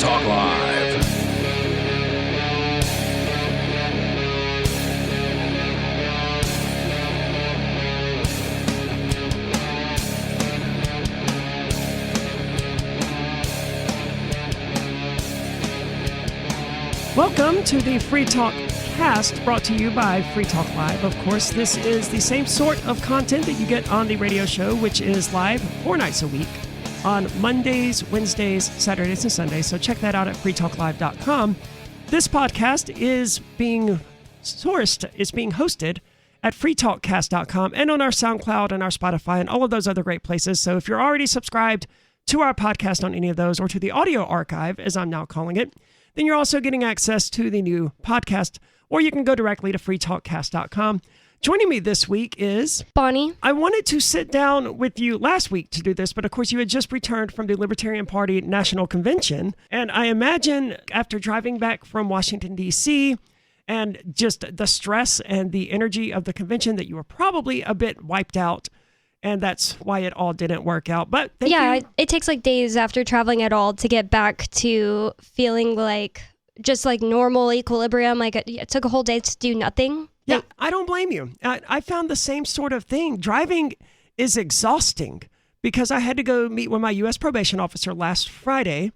Talk Live. Welcome to the Free Talk Cast, brought to you by Free Talk Live. Of course, this is the same sort of content that you get on the radio show, which is live 4 nights a week on Mondays, Wednesdays, Saturdays, and Sundays. So check that out at freetalklive.com. This podcast is being hosted at freetalkcast.com and on our SoundCloud and our Spotify and all of those other great places. So if you're already subscribed to our podcast on any of those, or to the audio archive, as I'm now calling it, then you're also getting access to the new podcast, or you can go directly to freetalkcast.com. Joining me this week is Bonnie. I wanted to sit down with you last week to do this, but of course you had just returned from the Libertarian Party National Convention. And I imagine after driving back from Washington, D.C., and just the stress and the energy of the convention, that you were probably a bit wiped out. And that's why it all didn't work out. But it takes like days after traveling at all to get back to feeling like just like normal equilibrium. Like it took a whole day to do nothing. Yeah, I don't blame you. I found the same sort of thing. Driving is exhausting because I had to go meet with my U.S. probation officer last Friday.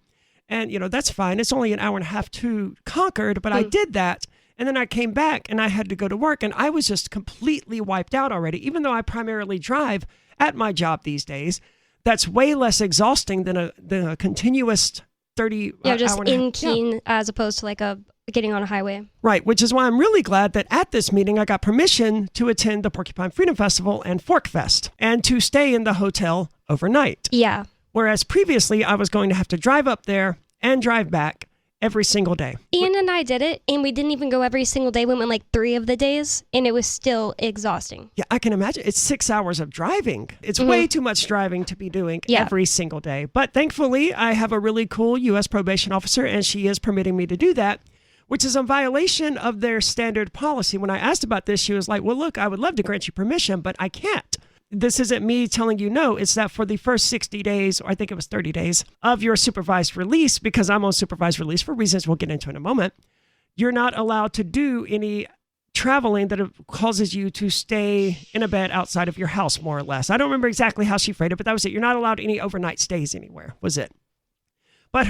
And, that's fine. It's only an hour and a half to Concord, but I did that. And then I came back and I had to go to work, and I was just completely wiped out already, even though I primarily drive at my job these days. That's way less exhausting than a continuous 30 just hour in Keene as opposed to like getting on a highway. Right, which is why I'm really glad that at this meeting I got permission to attend the Porcupine Freedom Festival and Fork Fest and to stay in the hotel overnight. Yeah. Whereas previously I was going to have to drive up there and drive back every single day. Ian and I did it, and we didn't even go every single day. We went like 3 of the days, and it was still exhausting. Yeah, I can imagine. It's 6 hours of driving. It's way too much driving to be doing every single day. But thankfully, I have a really cool U.S. probation officer, and she is permitting me to do that, which is a violation of their standard policy. When I asked about this, she was like, well, look, I would love to grant you permission, but I can't. This isn't me telling you no. It's that for the first 60 days, or I think it was 30 days, of your supervised release, because I'm on supervised release for reasons we'll get into in a moment, you're not allowed to do any traveling that causes you to stay in a bed outside of your house, more or less. I don't remember exactly how she phrased it, but that was it. You're not allowed any overnight stays anywhere, was it. But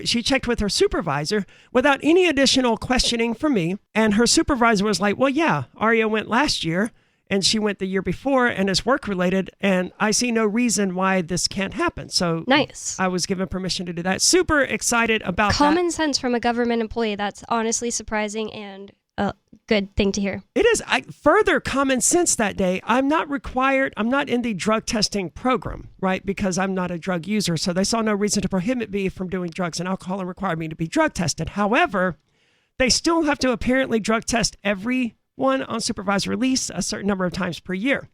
she checked with her supervisor without any additional questioning from me, and her supervisor was like, well, yeah, Aria went last year, and she went the year before, and it's work-related, and I see no reason why this can't happen. So nice. I was given permission to do that. Super excited about that. Common sense from a government employee. That's honestly surprising and a good thing to hear. It is. Further common sense that day, I'm not in the drug testing program, right? Because I'm not a drug user, so they saw no reason to prohibit me from doing drugs and alcohol and require me to be drug tested. However, they still have to apparently drug test everyone on supervised release a certain number of times per year.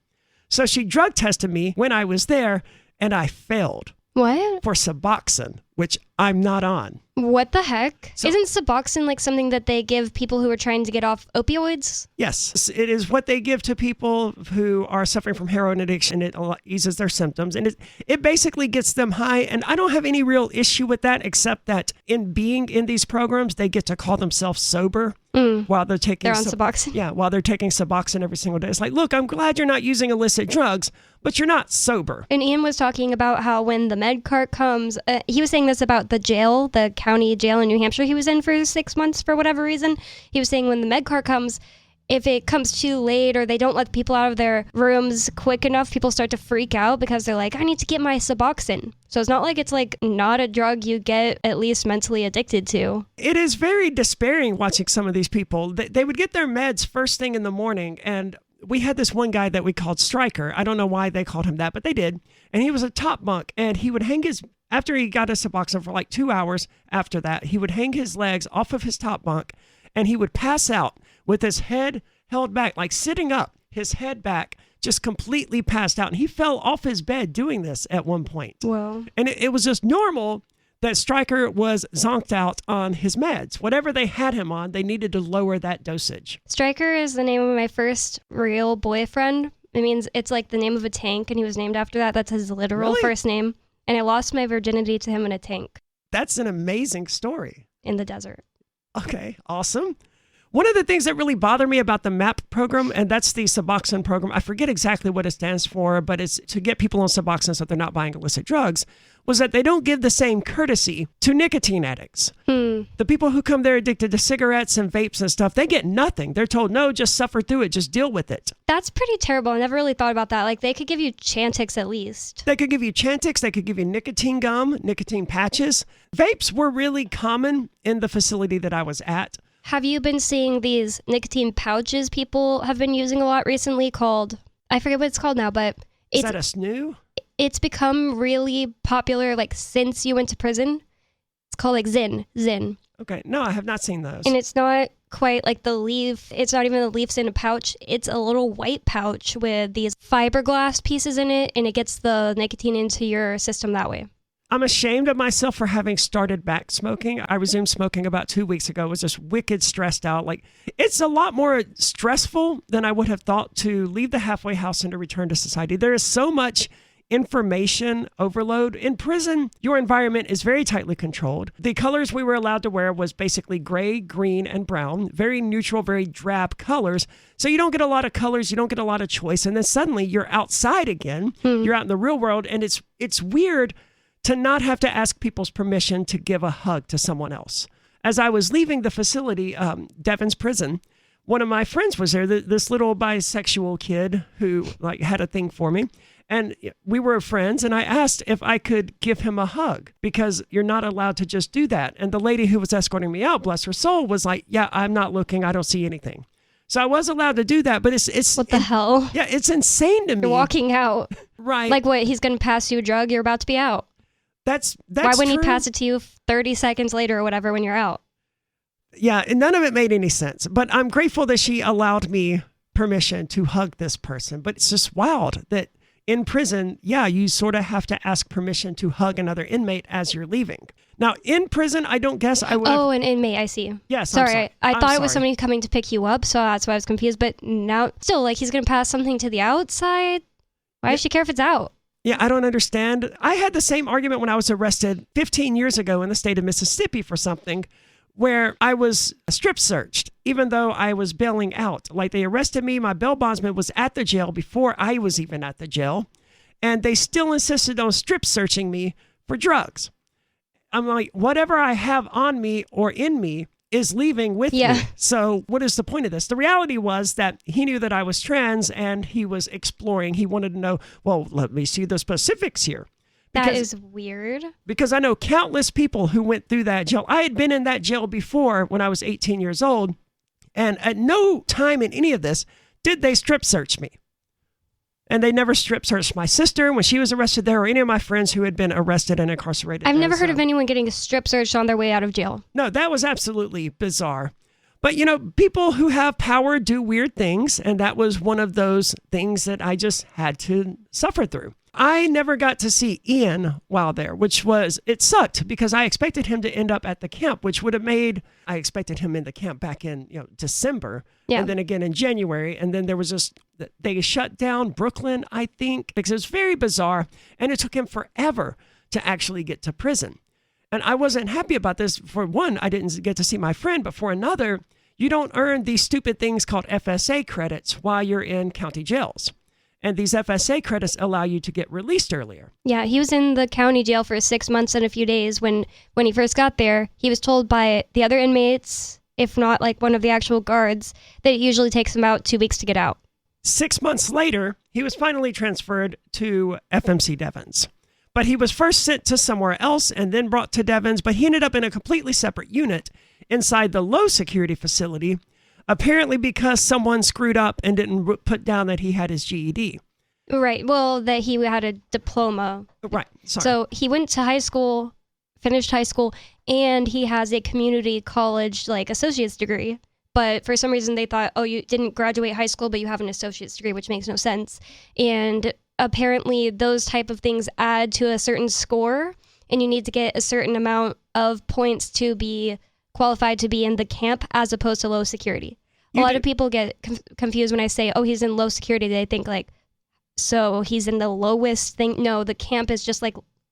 So she drug tested me when I was there, and I failed. What? For Suboxone, which I'm not on. What the heck? Isn't Suboxone like something that they give people who are trying to get off opioids? Yes, it is what they give to people who are suffering from heroin addiction. It eases their symptoms, and it basically gets them high. And I don't have any real issue with that, except that in being in these programs, they get to call themselves sober while they're taking on Suboxone. Yeah, while they're taking Suboxone every single day. It's like, look, I'm glad you're not using illicit drugs, but you're not sober. And Ian was talking about how when the med cart comes, he was saying this about the jail, the county jail in New Hampshire he was in for 6 months for whatever reason. He was saying when the med cart comes, if it comes too late or they don't let people out of their rooms quick enough, people start to freak out because they're like, I need to get my Suboxone. So it's not like it's like not a drug you get at least mentally addicted to. It is very despairing watching some of these people. They would get their meds first thing in the morning, and we had this one guy that we called Stryker. I don't know why they called him that, but they did. And he was a top bunk, and he would hang after he got his Suboxone for like 2 hours after that, he would hang his legs off of his top bunk, and he would pass out with his head held back, like sitting up, his head back, just completely passed out. And he fell off his bed doing this at one point. Wow. And it was just normal that Stryker was zonked out on his meds. Whatever they had him on, they needed to lower that dosage. Stryker is the name of my first real boyfriend. It means it's like the name of a tank, and he was named after that. That's his literal first name. And I lost my virginity to him in a tank. That's an amazing story. In the desert. Okay, awesome. One of the things that really bother me about the MAP program, and that's the Suboxone program, I forget exactly what it stands for, but it's to get people on Suboxone so they're not buying illicit drugs, was that they don't give the same courtesy to nicotine addicts. The people who come there addicted to cigarettes and vapes and stuff, they get nothing. They're told, no, just suffer through it, just deal with it. That's pretty terrible. I never really thought about that. Like, they could give you Chantix at least. They could give you Chantix, they could give you nicotine gum, nicotine patches. Vapes were really common in the facility that I was at. Have you been seeing these nicotine pouches people have been using a lot recently called, I forget what it's called now, but Is that a snoo? It's become really popular like since you went to prison. It's called like Zyn. Okay, no, I have not seen those. And it's not quite like the leaf. It's not even the leaves in a pouch. It's a little white pouch with these fiberglass pieces in it, and it gets the nicotine into your system that way. I'm ashamed of myself for having started back smoking. I resumed smoking about 2 weeks ago. I was just wicked stressed out. Like, it's a lot more stressful than I would have thought to leave the halfway house and to return to society. There is so much information overload. In prison, your environment is very tightly controlled. The colors we were allowed to wear was basically gray, green, and brown. Very neutral, very drab colors. So you don't get a lot of colors. You don't get a lot of choice. And then suddenly you're outside again. You're out in the real world. And it's weird to not have to ask people's permission to give a hug to someone else. As I was leaving the facility, DEVENS prison, one of my friends was there, this little bisexual kid who like had a thing for me. And we were friends, and I asked if I could give him a hug because you're not allowed to just do that. And the lady who was escorting me out, bless her soul, was like, yeah, I'm not looking. I don't see anything. So I was allowed to do that, but it's what the hell? Yeah, it's insane to me. You're walking out. Right. Like what, he's going to pass you a drug, you're about to be out. That's Why wouldn't true. he pass it to you 30 seconds later or whatever when you're out? Yeah, and none of it made any sense. But I'm grateful that she allowed me permission to hug this person. But it's just wild that in prison, yeah, you sort of have to ask permission to hug another inmate as you're leaving. Now, in prison, I don't guess I would. Oh, an inmate, I see. Yes, sorry. I thought it was sorry. somebody coming to pick you up, so that's why I was confused. But now, still, like, he's going to pass something to the outside? Why does she care if it's out? Yeah, I don't understand. I had the same argument when I was arrested 15 years ago in the state of Mississippi for something where I was strip searched, even though I was bailing out. Like, they arrested me. My bail bondsman was at the jail before I was even at the jail. And they still insisted on strip searching me for drugs. I'm like, whatever I have on me or in me is leaving with me. So what is the point of this? The reality was that he knew that I was trans and he was exploring. He wanted to know, well, let me see the specifics here. That is weird. Because I know countless people who went through that jail. I had been in that jail before when I was 18 years old. And at no time in any of this did they strip search me. And they never strip searched my sister when she was arrested there or any of my friends who had been arrested and incarcerated. I've never heard of anyone getting strip searched on their way out of jail. No, that was absolutely bizarre. But, you know, people who have power do weird things. And that was one of those things that I just had to suffer through. I never got to see Ian while there, it sucked because I expected him to end up at the camp, which would have I expected him in the camp back in, December. Yeah. And then again in January. And then there was they shut down Brooklyn, I think, because it was very bizarre. And it took him forever to actually get to prison. And I wasn't happy about this. For one, I didn't get to see my friend, but for another, you don't earn these stupid things called FSA credits while you're in county jails. And these FSA credits allow you to get released earlier. Yeah, he was in the county jail for 6 months and a few days when he first got there. He was told by the other inmates, if not like one of the actual guards, that it usually takes him about 2 weeks to get out. 6 months later, he was finally transferred to FMC DEVENS. But he was first sent to somewhere else and then brought to DEVENS, but he ended up in a completely separate unit inside the low security facility, apparently because someone screwed up and didn't put down that he had his GED. Right. Well, that he had a diploma. Right. Sorry. So he went to high school, finished high school, and he has a community college associate's degree. But for some reason they thought, oh, you didn't graduate high school, but you have an associate's degree, which makes no sense. And apparently those type of things add to a certain score, and you need to get a certain amount of points to be qualified to be in the camp as opposed to low security. A lot of people get confused when I say, oh, he's in low security. They think so he's in the lowest thing. No, the camp is just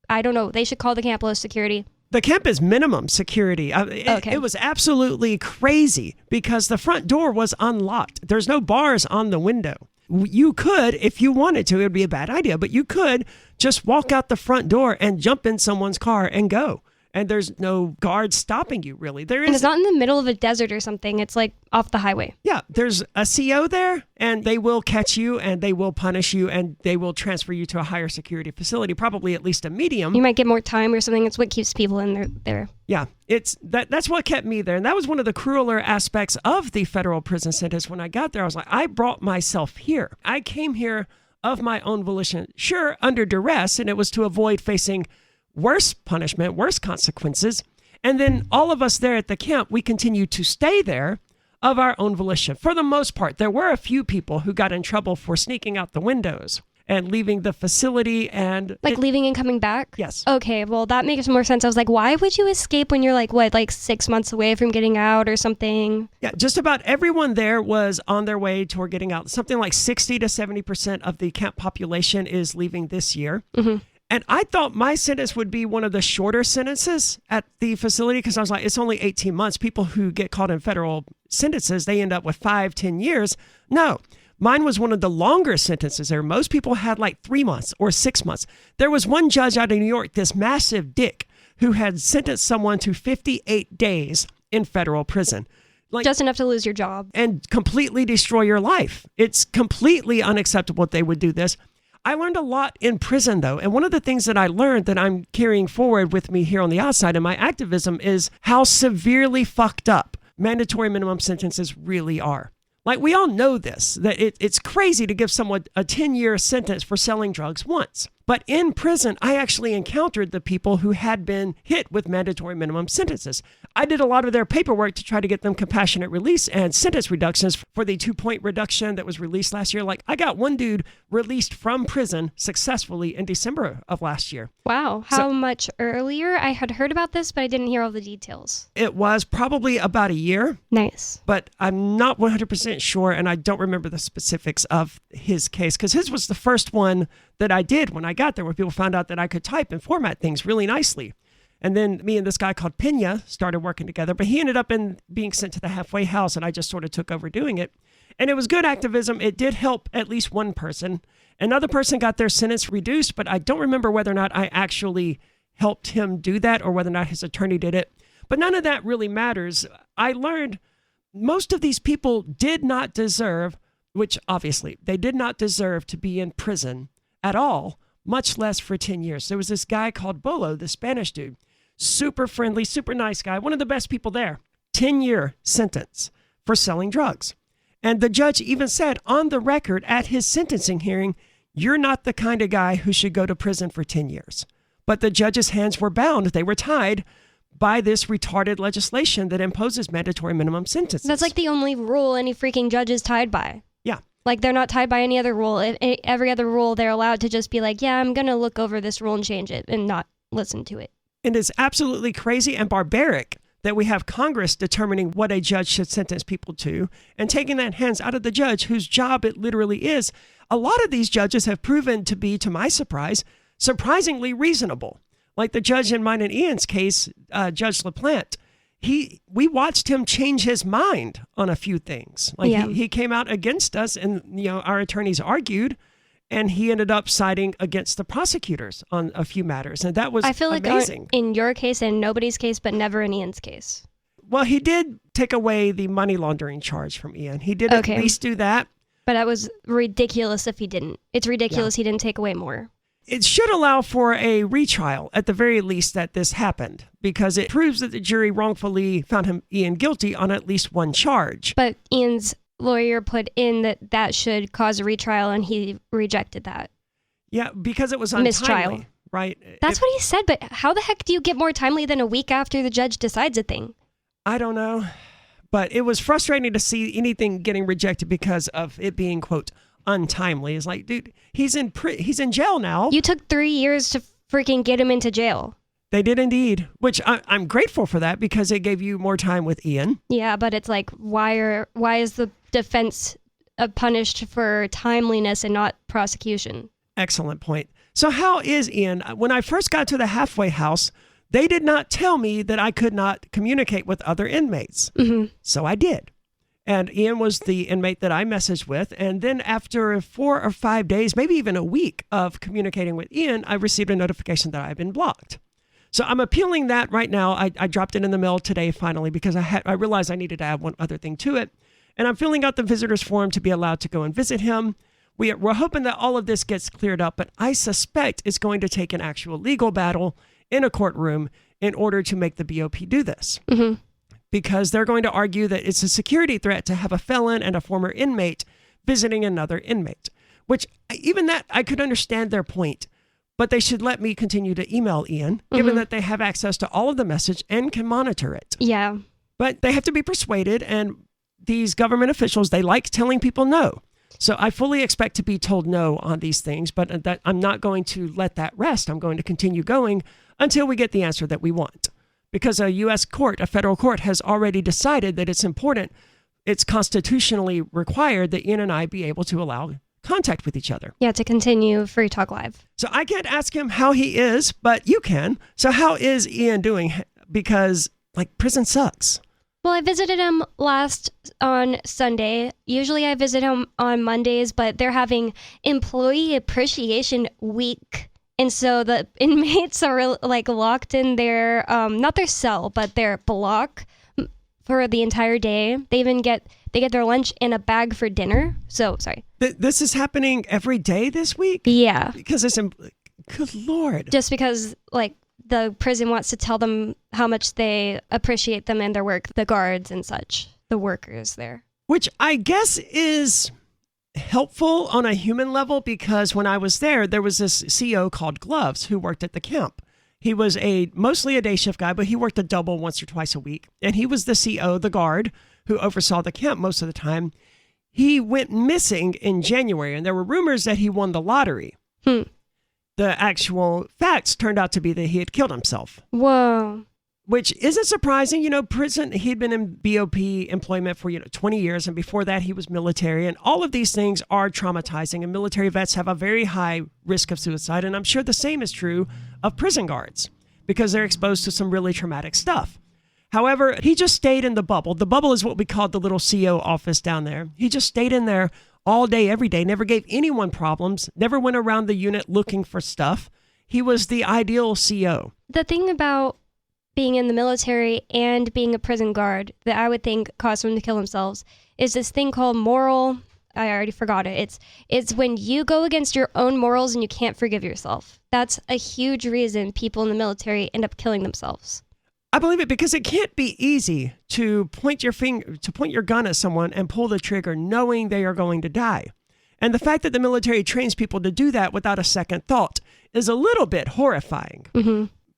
I don't know. They should call the camp low security. The camp is minimum security. It was absolutely crazy because the front door was unlocked. There's no bars on the window. You could, if you wanted to, it would be a bad idea, but you could just walk out the front door and jump in someone's car and go. And there's no guards stopping you, really. And it's not in the middle of a desert or something. It's like off the highway. Yeah, there's a CO there, and they will catch you, and they will punish you, and they will transfer you to a higher security facility, probably at least a medium. You might get more time or something. It's what keeps people in there. Yeah, that's what kept me there. And that was one of the crueler aspects of the federal prison sentence. When I got there, I was like, I brought myself here. I came here of my own volition, sure, under duress, and it was to avoid facing worse punishment, worse consequences. And then all of us there at the camp, we continued to stay there of our own volition. For the most part, there were a few people who got in trouble for sneaking out the windows and leaving the facility and... leaving and coming back? Yes. Okay, well, that makes more sense. I was like, why would you escape when you're like 6 months away from getting out or something? Yeah, just about everyone there was on their way toward getting out. Something like 60 to 70% of the camp population is leaving this year. Mm-hmm. And I thought my sentence would be one of the shorter sentences at the facility because I was like, it's only 18 months. People who get caught in federal sentences, they end up with 5-10 years. No, mine was one of the longer sentences there. Most people had like 3 months or 6 months. There was one judge out of New York, this massive dick, who had sentenced someone to 58 days in federal prison. Just enough to lose your job. And completely destroy your life. It's completely unacceptable that they would do this. I learned a lot in prison, though. And one of the things that I learned that I'm carrying forward with me here on the outside in my activism is how severely fucked up mandatory minimum sentences really are. Like, we all know this, that it's crazy to give someone a 10-year sentence for selling drugs once. But in prison, I actually encountered the people who had been hit with mandatory minimum sentences. I did a lot of their paperwork to try to get them compassionate release and sentence reductions for the 2-point reduction that was released last year. Like, I got one dude released from prison successfully in December of last year. Wow. How much earlier? I had heard about this, but I didn't hear all the details. It was probably about a year. Nice. But I'm not 100% sure, and I don't remember the specifics of his case, because his was the first one that I did when I got there, where people found out that I could type and format things really nicely. And then me and this guy called Pena started working together, but he ended up being sent to the halfway house, and I just sort of took over doing it. And it was good activism. It did help at least one person. Another person got their sentence reduced, but I don't remember whether or not I actually helped him do that or whether or not his attorney did it. But none of that really matters. I learned most of these people did not deserve, which obviously they did not deserve to be in prison at all, much less for 10 years. There was this guy called Bolo, the Spanish dude, super friendly, super nice guy, one of the best people there, 10-year sentence for selling drugs. And the judge even said on the record at his sentencing hearing, you're not the kind of guy who should go to prison for 10 years. But the judge's hands were bound. They were tied by this retarded legislation that imposes mandatory minimum sentences. That's like the only rule any freaking judge is tied by. Yeah. Like, they're not tied by any other rule. Every other rule, they're allowed to just be like, yeah, I'm going to look over this rule and change it and not listen to it. And it's absolutely crazy and barbaric that we have Congress determining what a judge should sentence people to and taking that hands out of the judge whose job it literally is. A lot of these judges have proven to be, to my surprise, surprisingly reasonable. Like the judge in mine and Ian's case, Judge LaPlante. We watched him change his mind on a few things. Like he came out against us, and our attorneys argued, and he ended up siding against the prosecutors on a few matters, and that was amazing. I feel like in your case and nobody's case, but never in Ian's case. Well, he did take away the money laundering charge from Ian. He did at least do that. But that was ridiculous if he didn't. It's ridiculous he didn't take away more. It should allow for a retrial, at the very least, that this happened, because it proves that the jury wrongfully found Ian guilty on at least one charge. But Ian's lawyer put in that should cause a retrial, and he rejected that. Yeah, because it was untimely. Mistrial. Right? That's what he said, but how the heck do you get more timely than a week after the judge decides a thing? I don't know, but it was frustrating to see anything getting rejected because of it being, quote, untimely. It's like, dude, he's in jail now. You took 3 years to freaking get him into jail. They did indeed, which I'm grateful for that because it gave you more time with Ian. Yeah, but it's like, why is the defense punished for timeliness and not prosecution? Excellent point. So how is Ian? When I first got to the halfway house, They did not tell me that I could not communicate with other inmates. So I did. And Ian was the inmate that I messaged with. And then after 4 or 5 days, maybe even a week of communicating with Ian, I received a notification that I've been blocked. So I'm appealing that right now. I dropped it in the mail today finally because I realized I needed to add one other thing to it. And I'm filling out the visitor's form to be allowed to go and visit him. We're hoping that all of this gets cleared up, but I suspect it's going to take an actual legal battle in a courtroom in order to make the BOP do this. Because they're going to argue that it's a security threat to have a felon and a former inmate visiting another inmate, which even that I could understand their point, but they should let me continue to email Ian, given that they have access to all of the message and can monitor it. Yeah. But they have to be persuaded, and these government officials, they like telling people no. So I fully expect to be told no on these things, but that I'm not going to let that rest. I'm going to continue going until we get the answer that we want. Because a U.S. court, a federal court, has already decided that it's important, it's constitutionally required that Ian and I be able to allow contact with each other. Yeah, to continue Free Talk Live. So I can't ask him how he is, but you can. So how is Ian doing? Because, prison sucks. Well, I visited him last on Sunday. Usually I visit him on Mondays, but they're having Employee Appreciation Week. And so the inmates are locked in their, not their cell, but their block for the entire day. They get their lunch and a bag for dinner. So, sorry. This is happening every day this week? Yeah. Because good Lord. Just because, the prison wants to tell them how much they appreciate them and their work, the guards and such, the workers there. Which I guess is helpful on a human level, because when I was there was this CO called Gloves who worked at the camp. He was mostly a day shift guy, but he worked a double once or twice a week. And he was the CO, the guard, who oversaw the camp most of the time. He went missing in January, and there were rumors that he won the lottery. The actual facts turned out to be that he had killed himself. Whoa. Which isn't surprising. Prison, he'd been in BOP employment for 20 years, and before that he was military, and all of these things are traumatizing, and military vets have a very high risk of suicide, and I'm sure the same is true of prison guards because they're exposed to some really traumatic stuff. However, he just stayed in the bubble. The bubble is what we call the little CO office down there. He just stayed in there all day, every day, never gave anyone problems, never went around the unit looking for stuff. He was the ideal CO. The thing about being in the military and being a prison guard that I would think caused them to kill themselves is this thing called moral. I already forgot it. It's when you go against your own morals and you can't forgive yourself. That's a huge reason people in the military end up killing themselves. I believe it because it can't be easy to point your gun at someone and pull the trigger knowing they are going to die. And the fact that the military trains people to do that without a second thought is a little bit horrifying.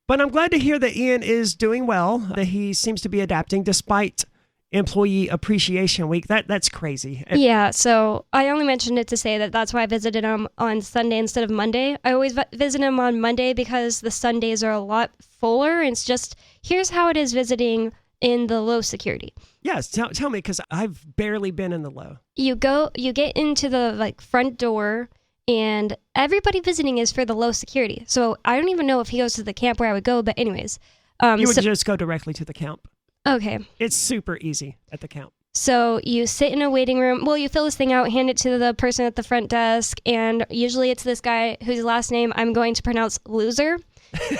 But I'm glad to hear that Ian is doing well, that he seems to be adapting despite Employee Appreciation Week. That's crazy. Yeah, so I only mentioned it to say that that's why I visited him on Sunday instead of Monday. I always visit him on Monday because the Sundays are a lot fuller. It's just, here's how it is visiting in the low security. Yes, tell me, because I've barely been in the low. You get into the front door, and everybody visiting is for the low security. So I don't even know if he goes to the camp where I would go, but anyways. You would just go directly to the camp. Okay. It's super easy at the camp. So you sit in a waiting room. Well, you fill this thing out, hand it to the person at the front desk, and usually it's this guy whose last name I'm going to pronounce Loser.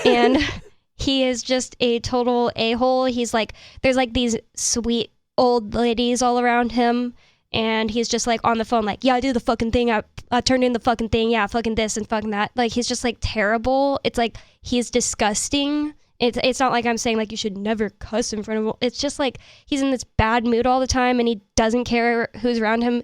And he is just a total a-hole. There's these sweet old ladies all around him, and he's just on the phone yeah, I do the fucking thing. I turned in the fucking thing. Yeah, fucking this and fucking that. He's just terrible. It's he's disgusting. It's not I'm saying you should never cuss in front of him. It's just he's in this bad mood all the time, and he doesn't care who's around him.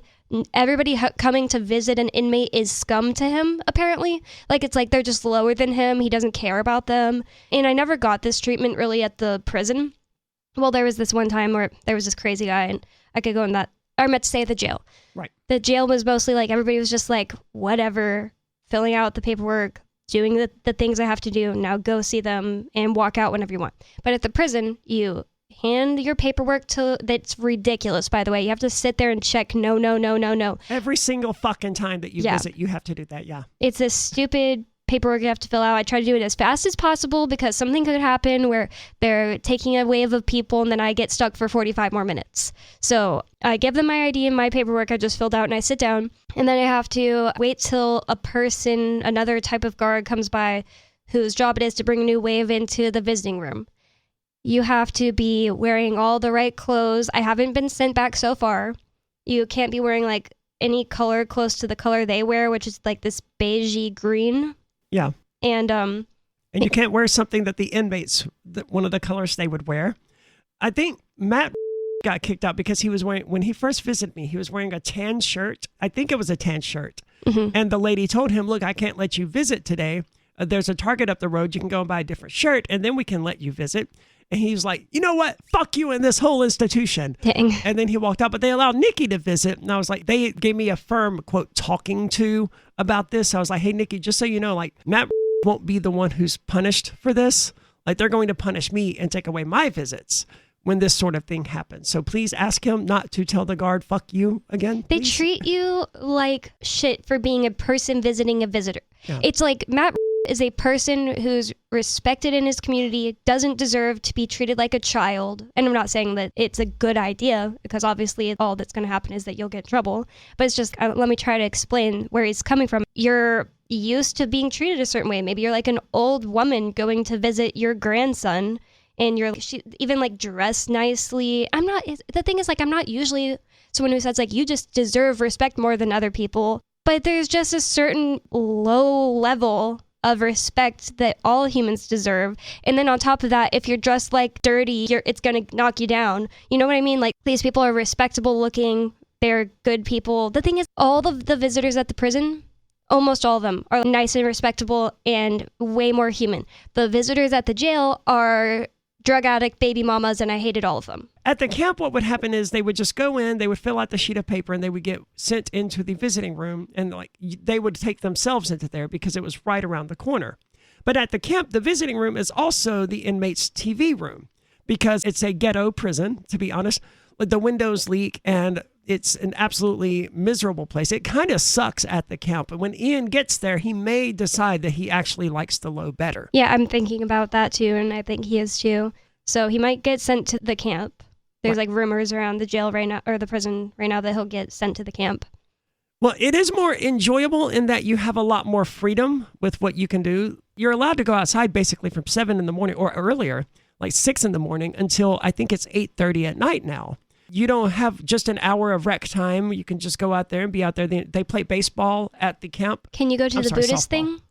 Everybody coming to visit an inmate is scum to him, apparently. It's they're just lower than him. He doesn't care about them. And I never got this treatment really at the prison. Well, there was this one time where there was this crazy guy, and I could go in that. I meant to say the jail. Right. The jail was mostly everybody was just whatever, filling out the paperwork, doing the things I have to do. Now go see them and walk out whenever you want. But at the prison, you hand your paperwork that's ridiculous, by the way. You have to sit there and check no. Every single fucking time that you visit, you have to do that, yeah. It's a stupid paperwork you have to fill out. I try to do it as fast as possible because something could happen where they're taking a wave of people and then I get stuck for 45 more minutes. So I give them my ID and my paperwork I just filled out and I sit down, and then I have to wait till another type of guard comes by whose job it is to bring a new wave into the visiting room. You have to be wearing all the right clothes. I haven't been sent back so far. You can't be wearing like any color close to the color they wear, which is like this beigey green. Yeah. And you can't wear something that the inmates, one of the colors they would wear. I think Matt got kicked out because he was wearing, when he first visited me, he was wearing a tan shirt. I think it was a tan shirt. Mm-hmm. And the lady told him, look, I can't let you visit today. There's a Target up the road. You can go and buy a different shirt and then we can let you visit. And he's like, you know what? Fuck you and this whole institution. Dang. And then he walked out, but they allowed Nikki to visit. And I was like, they gave me a firm, quote, talking to about this. I was like, hey, Nikki, just so you know, like Matt won't be the one who's punished for this. Like they're going to punish me and take away my visits when this sort of thing happens. So please ask him not to tell the guard, fuck you again. They please. treat you like shit for being a person visiting a visitor. Yeah. It's like Matt is a person who's respected in his community, doesn't deserve to be treated like a child. And I'm not saying that it's a good idea, because obviously all that's going to happen is that you'll get in trouble. But it's just, let me try to explain where he's coming from. You're used to being treated a certain way. Maybe you're like an old woman going to visit your grandson, and she even like dressed nicely. The thing is, like, I'm not usually someone who says like, you just deserve respect more than other people. But there's just a certain low level of respect that all humans deserve. And then on top of that, if you're dressed like dirty, it's going to knock you down. You know what I mean? Like, these people are respectable looking. They're good people. The thing is, all of the visitors at the prison, almost all of them, are nice and respectable and way more human. The visitors at the jail are drug addict baby mamas, and I hated all of them. At the camp, what would happen is they would just go in, they would fill out the sheet of paper, and they would get sent into the visiting room, and like they would take themselves into there because it was right around the corner. But at the camp, the visiting room is also the inmates' TV room because it's a ghetto prison, to be honest. The windows leak, and it's an absolutely miserable place. It kind of sucks at the camp. But when Ian gets there, he may decide that he actually likes the low better. Yeah, I'm thinking about that too, and I think he is too. So he might get sent to the camp. There's like rumors around the jail right now, or the prison right now, that he'll get sent to the camp. Well, it is more enjoyable in that you have a lot more freedom with what you can do. You're allowed to go outside basically from 7 in the morning or earlier, like 6 in the morning, until I think it's 8:30 at night now. You don't have just an hour of rec time. You can just go out there and be out there. They play baseball at the camp. Can you go to the Buddhist softball thing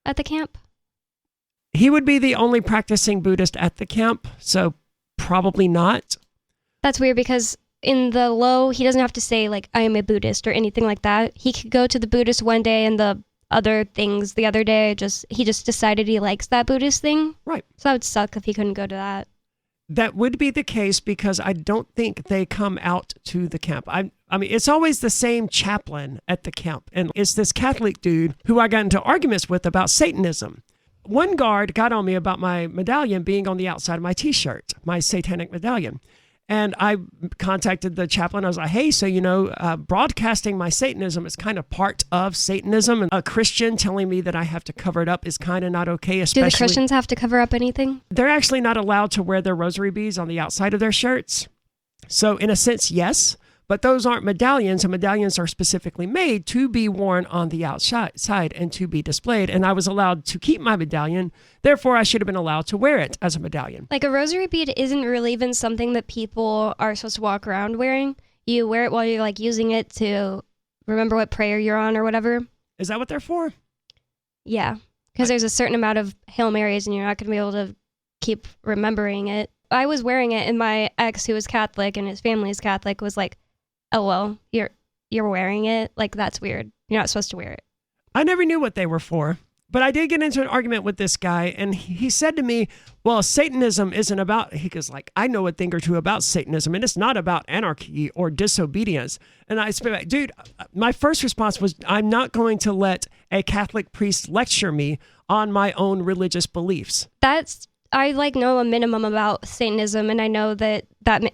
at the camp? He would be the only practicing Buddhist at the camp, so probably not. That's weird, because in the low, he doesn't have to say like, I am a Buddhist or anything like that. He could go to the Buddhist one day and the other things the other day. He just decided he likes that Buddhist thing. Right. So that would suck if he couldn't go to that. That would be the case because I don't think they come out to the camp. I mean, it's always the same chaplain at the camp. And it's this Catholic dude who I got into arguments with about Satanism. One guard got on me about my medallion being on the outside of my t-shirt, my satanic medallion. And I contacted the chaplain. I was like, hey, so, broadcasting my Satanism is kind of part of Satanism. And a Christian telling me that I have to cover it up is kind of not okay. Especially, do the Christians have to cover up anything? They're actually not allowed to wear their rosary beads on the outside of their shirts. So in a sense, yes. But those aren't medallions, and medallions are specifically made to be worn on the outside and to be displayed. And I was allowed to keep my medallion. Therefore, I should have been allowed to wear it as a medallion. Like, a rosary bead isn't really even something that people are supposed to walk around wearing. You wear it while you're like using it to remember what prayer you're on or whatever. Is that what they're for? Yeah, because there's a certain amount of Hail Marys and you're not going to be able to keep remembering it. I was wearing it, and my ex, who was Catholic and his family is Catholic, was like, oh, well, you're wearing it? Like, that's weird. You're not supposed to wear it. I never knew what they were for. But I did get into an argument with this guy, and he said to me, well, Satanism isn't about, he goes like, I know a thing or two about Satanism, and it's not about anarchy or disobedience. And I said, dude, my first response was, I'm not going to let a Catholic priest lecture me on my own religious beliefs. That's I like know a minimum about Satanism, and I know that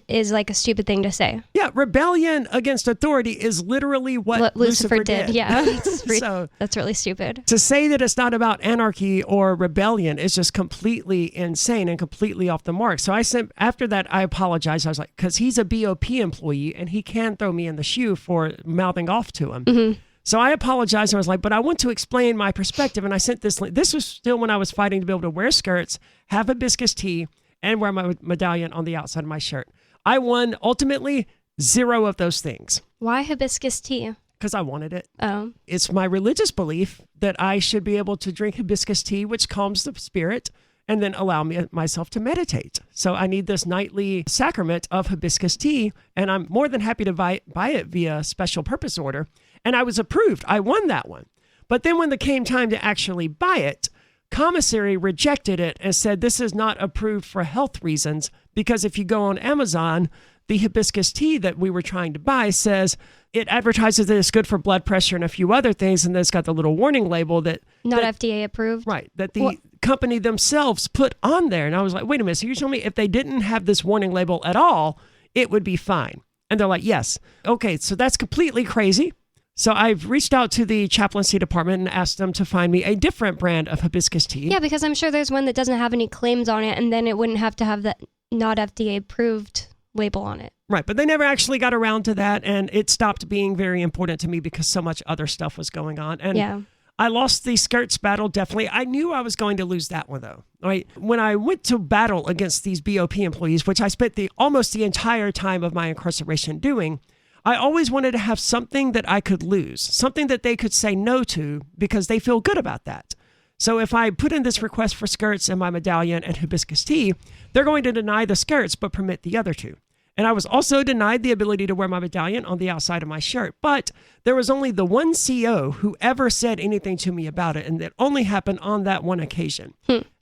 is like a stupid thing to say. Yeah, rebellion against authority is literally what Lucifer did. Yeah, So that's really stupid. To say that it's not about anarchy or rebellion is just completely insane and completely off the mark. So after that, I apologized. I was like, because he's a BOP employee and he can throw me in the shoe for mouthing off to him. Mm-hmm. So I apologized. I was like, but I want to explain my perspective. And I sent this link. This was still when I was fighting to be able to wear skirts, have hibiscus tea, and wear my medallion on the outside of my shirt. I won ultimately 0 of those things. Why hibiscus tea? Because I wanted it. Oh. It's my religious belief that I should be able to drink hibiscus tea, which calms the spirit, and then allow myself to meditate. So I need this nightly sacrament of hibiscus tea, and I'm more than happy to buy it via special purpose order. And I was approved. I won that one. But then when it came time to actually buy it, commissary rejected it and said this is not approved for health reasons, because if you go on Amazon, the hibiscus tea that we were trying to buy says it advertises that it's good for blood pressure and a few other things, and then it's got the little warning label that not FDA approved. Right, that the company themselves put on there. And I was like, wait a minute, so you're telling me if they didn't have this warning label at all, it would be fine? And they're like, yes. Okay, so that's completely crazy. So I've reached out to the chaplaincy department and asked them to find me a different brand of hibiscus tea. Yeah, because I'm sure there's one that doesn't have any claims on it, and then it wouldn't have to have that not FDA approved label on it. Right, but they never actually got around to that, and it stopped being very important to me because so much other stuff was going on. And yeah. I lost the skirts battle, definitely. I knew I was going to lose that one, though. Right? When I went to battle against these BOP employees, which I spent almost the entire time of my incarceration doing, I always wanted to have something that I could lose, something that they could say no to because they feel good about that. So if I put in this request for skirts and my medallion and hibiscus tea, they're going to deny the skirts but permit the other two. And I was also denied the ability to wear my medallion on the outside of my shirt. But there was only the one CO who ever said anything to me about it, and it only happened on that one occasion.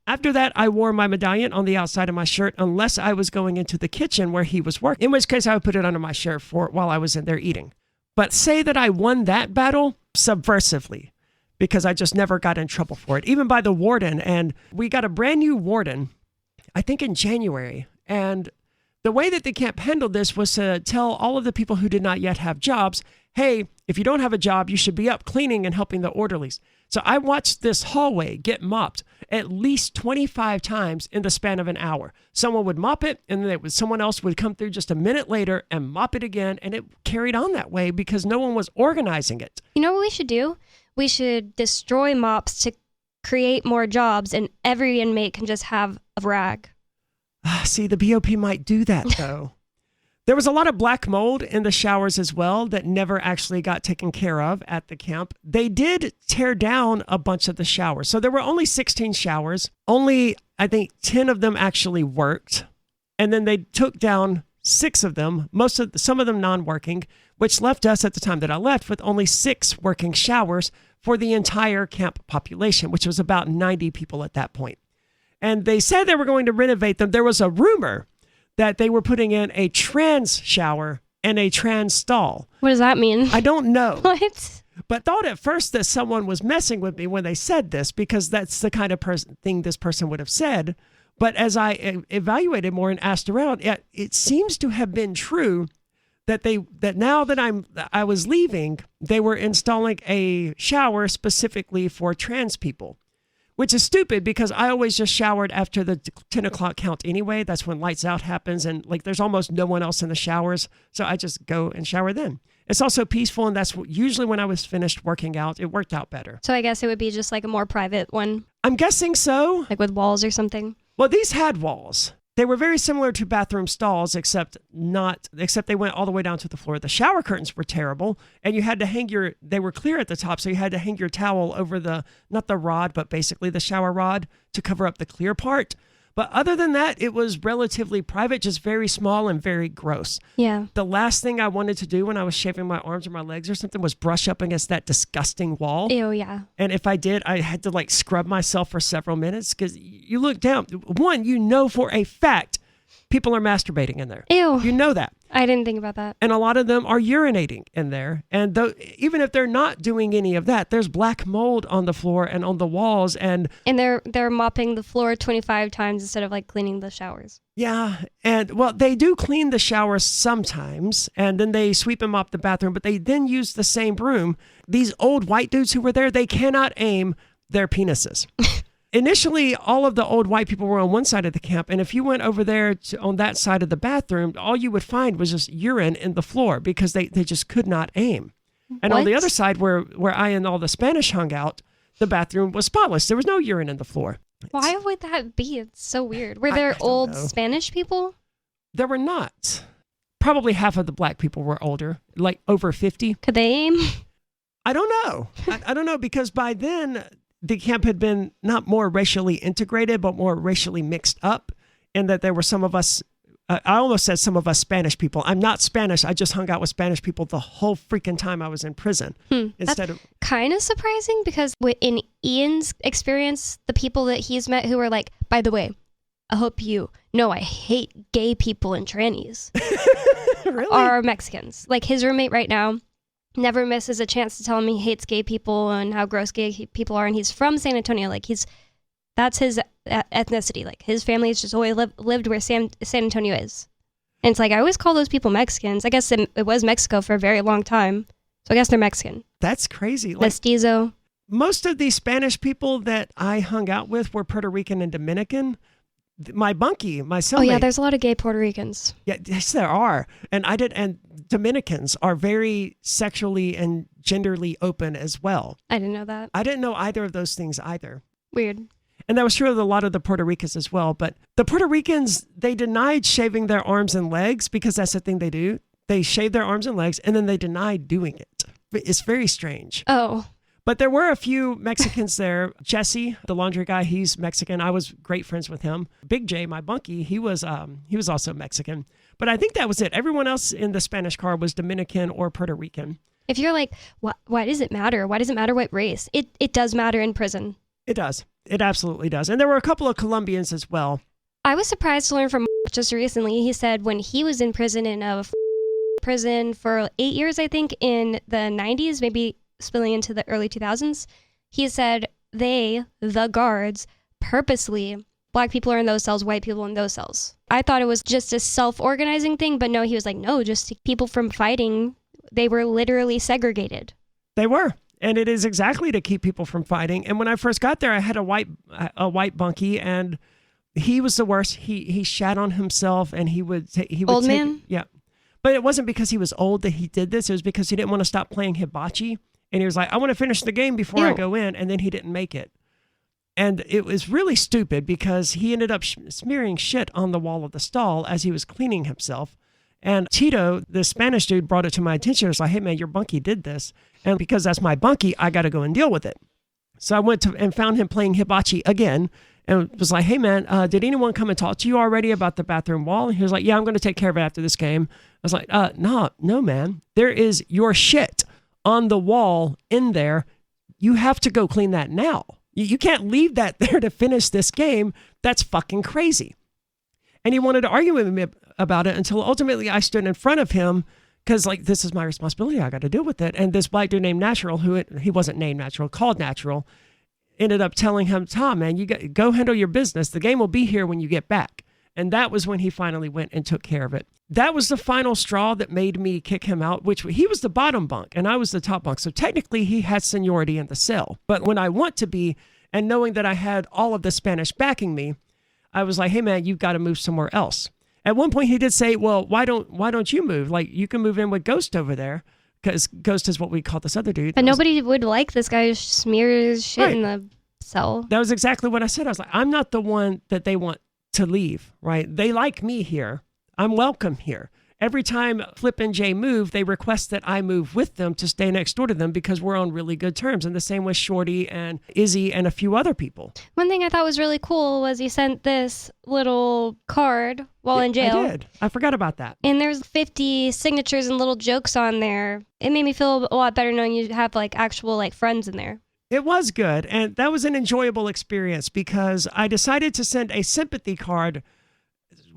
After that, I wore my medallion on the outside of my shirt unless I was going into the kitchen where he was working, in which case I would put it under my shirt while I was in there eating. But say that I won that battle subversively because I just never got in trouble for it, even by the warden. And we got a brand new warden, I think in January. And the way that the camp handled this was to tell all of the people who did not yet have jobs, hey, if you don't have a job, you should be up cleaning and helping the orderlies. So I watched this hallway get mopped at least 25 times in the span of an hour. Someone would mop it, and then someone else would come through just a minute later and mop it again, and it carried on that way because no one was organizing it. You know what we should do? We should destroy mops to create more jobs, and every inmate can just have a rag. See, the BOP might do that, though. There was a lot of black mold in the showers as well that never actually got taken care of at the camp. They did tear down a bunch of the showers. So there were only 16 showers. Only, I think, 10 of them actually worked. And then they took down 6 of them, some of them non-working, which left us at the time that I left with only 6 working showers for the entire camp population, which was about 90 people at that point. And they said they were going to renovate them. There was a rumor that they were putting in a trans shower and a trans stall. What does that mean? I don't know. What? But thought at first that someone was messing with me when they said this, because that's the kind of thing this person would have said. But as I evaluated more and asked around, it seems to have been true that now that I was leaving, they were installing a shower specifically for trans people. Which is stupid because I always just showered after the 10 o'clock count anyway. That's when lights out happens, and there's almost no one else in the showers. So I just go and shower then. It's also peaceful, and that's usually when I was finished working out. It worked out better. So I guess it would be just like a more private one. I'm guessing so. Like with walls or something? Well, these had walls. They were very similar to bathroom stalls, except they went all the way down to the floor. The shower curtains were terrible, and you had to they were clear at the top, so you had to hang your towel over not the rod, but basically the shower rod to cover up the clear part. But other than that, it was relatively private, just very small and very gross. Yeah. The last thing I wanted to do when I was shaving my arms or my legs or something was brush up against that disgusting wall. Ew, yeah. And if I did, I had to scrub myself for several minutes because you look down. One, for a fact, people are masturbating in there. Ew. You know that. I didn't think about that. And a lot of them are urinating in there. And even if they're not doing any of that, there's black mold on the floor and on the walls. And they're mopping the floor 25 times instead of like cleaning the showers. Yeah. And well, they do clean the showers sometimes, and then they sweep and mop the bathroom, but they then use the same broom. These old white dudes who were there, they cannot aim their penises. Initially, all of the old white people were on one side of the camp, and if you went over there on that side of the bathroom, all you would find was just urine in the floor because they just could not aim. And on the other side, where I and all the Spanish hung out, the bathroom was spotless. There was no urine in the floor. Why would that be? It's so weird. Were there old Spanish people? There were not. Probably half of the black people were older, like over 50. Could they aim? I don't know. I don't know, because by then the camp had been not more racially integrated, but more racially mixed up, in that there were some of us, I almost said some of us Spanish people. I'm not Spanish. I just hung out with Spanish people the whole freaking time I was in prison. That's kind of surprising, because in Ian's experience, the people that he's met who are like, by the way, I hope you know I hate gay people and trannies, really? Are Mexicans. Like his roommate right now never misses a chance to tell him he hates gay people and how gross gay people are. And he's from San Antonio. Like that's his ethnicity. Like his family has just always lived where San Antonio is. And it's like, I always call those people Mexicans. I guess it was Mexico for a very long time. So I guess they're Mexican. That's crazy. Like, Mestizo. Most of the Spanish people that I hung out with were Puerto Rican and Dominican. My bunkie, my cellmate. Oh yeah, there's a lot of gay Puerto Ricans. Yeah, yes, there are. And Dominicans are very sexually and genderly open as well. I didn't know that. I didn't know either of those things either. Weird. And that was true of a lot of the Puerto Ricans as well. But the Puerto Ricans, they denied shaving their arms and legs, because that's the thing they do. They shave their arms and legs, and then they denied doing it. It's very strange. Oh. But there were a few Mexicans there. Jesse, the laundry guy, he's Mexican. I was great friends with him. Big J, my bunkie, he was also Mexican. But I think that was it. Everyone else in the Spanish car was Dominican or Puerto Rican. If you're like, why does it matter? Why does it matter what race? It does matter in prison. It does. It absolutely does. And there were a couple of Colombians as well. I was surprised to learn from just recently. He said when he was in prison, prison for 8 years, I think, in the 90s, maybe spilling into the early 2000s, he said the guards, purposely, black people are in those cells, white people in those cells. I thought it was just a self-organizing thing, but no, he was like, no, just to keep people from fighting. They were literally segregated. They were. And it is exactly to keep people from fighting. And when I first got there, I had a white bunkie, and he was the worst. He shat on himself, and he would old man? Yeah. But it wasn't because he was old that he did this. It was because he didn't want to stop playing hibachi. And he was like, I want to finish the game before I go in. And then he didn't make it. And it was really stupid, because he ended up smearing shit on the wall of the stall as he was cleaning himself. And Tito, the Spanish dude, brought it to my attention. He was like, hey, man, your bunkie did this. And because that's my bunkie, I got to go and deal with it. So I went to and found him playing hibachi again, and was like, hey, man, did anyone come and talk to you already about the bathroom wall? And he was like, yeah, I'm going to take care of it after this game. I was like, no, man. There is your shit on the wall in there. You have to go clean that now. You can't leave that there to finish this game. That's fucking crazy. And he wanted to argue with me about it until ultimately I stood in front of him, because like, this is my responsibility. I got to deal with it. And this black dude named Natural, he wasn't named Natural, called Natural, ended up telling him, Tom, man, you go handle your business. The game will be here when you get back. And that was when he finally went and took care of it. That was the final straw that made me kick him out, which he was the bottom bunk and I was the top bunk. So technically he had seniority in the cell. But when I want to be, and knowing that I had all of the Spanish backing me, I was like, hey man, you've got to move somewhere else. At one point he did say, well, why don't you move? Like, you can move in with Ghost over there, because Ghost is what we call this other dude. But nobody would like this guy who smears shit in the cell. That was exactly what I said. I was like, I'm not the one that they want to leave, right? They like me here. I'm welcome here. Every time Flip and Jay move, they request that I move with them to stay next door to them, because we're on really good terms. And the same with Shorty and Izzy and a few other people. One thing I thought was really cool was he sent this little card while in jail. I did. I forgot about that. And there's 50 signatures and little jokes on there. It made me feel a lot better knowing you have like actual like friends in there. It was good. And that was an enjoyable experience, because I decided to send a sympathy card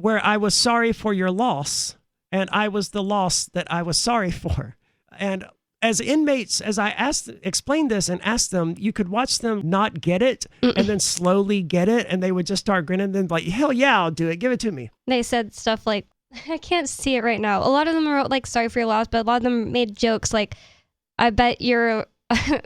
where I was sorry for your loss, and I was the loss that I was sorry for. And as inmates, as I explained this and asked them, you could watch them not get it and then slowly get it, and they would just start grinning and like, hell yeah, I'll do it. Give it to me. They said stuff like, I can't see it right now. A lot of them wrote like, sorry for your loss, but a lot of them made jokes like, I bet you're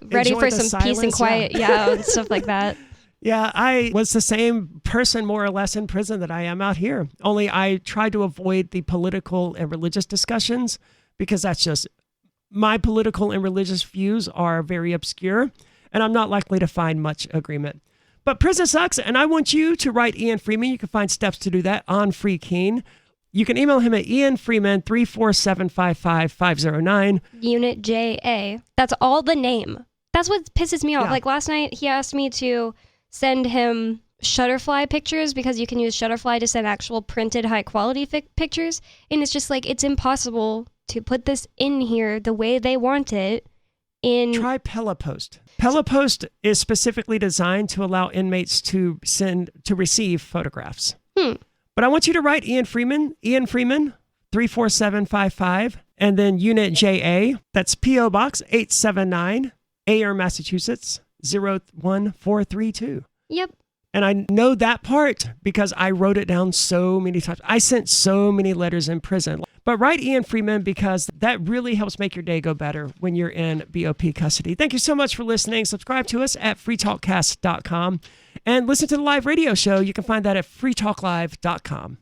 ready Enjoy for the some silence, peace and quiet. Yeah, and stuff like that. Yeah, I was the same person more or less in prison that I am out here. Only I tried to avoid the political and religious discussions because that's just, my political and religious views are very obscure, and I'm not likely to find much agreement. But prison sucks, and I want you to write Ian Freeman. You can find steps to do that on Free Keene. You can email him at ianfreeman34755-509. Unit JA. That's all the name. That's what pisses me off. Yeah. Like last night, he asked me to send him Shutterfly pictures because you can use Shutterfly to send actual printed high quality pictures. And it's just like, it's impossible to put this in here the way they want it. Try Pellapost. Pellapost is specifically designed to allow inmates to receive photographs. But I want you to write Ian Freeman 34755, and then Unit JA. That's P.O. Box 879, AYER, Massachusetts 01432. Yep. And I know that part because I wrote it down so many times. I sent so many letters in prison. But write Ian Freeman because that really helps make your day go better when you're in BOP custody. Thank you so much for listening. Subscribe to us at freetalkcast.com and listen to the live radio show. You can find that at freetalklive.com.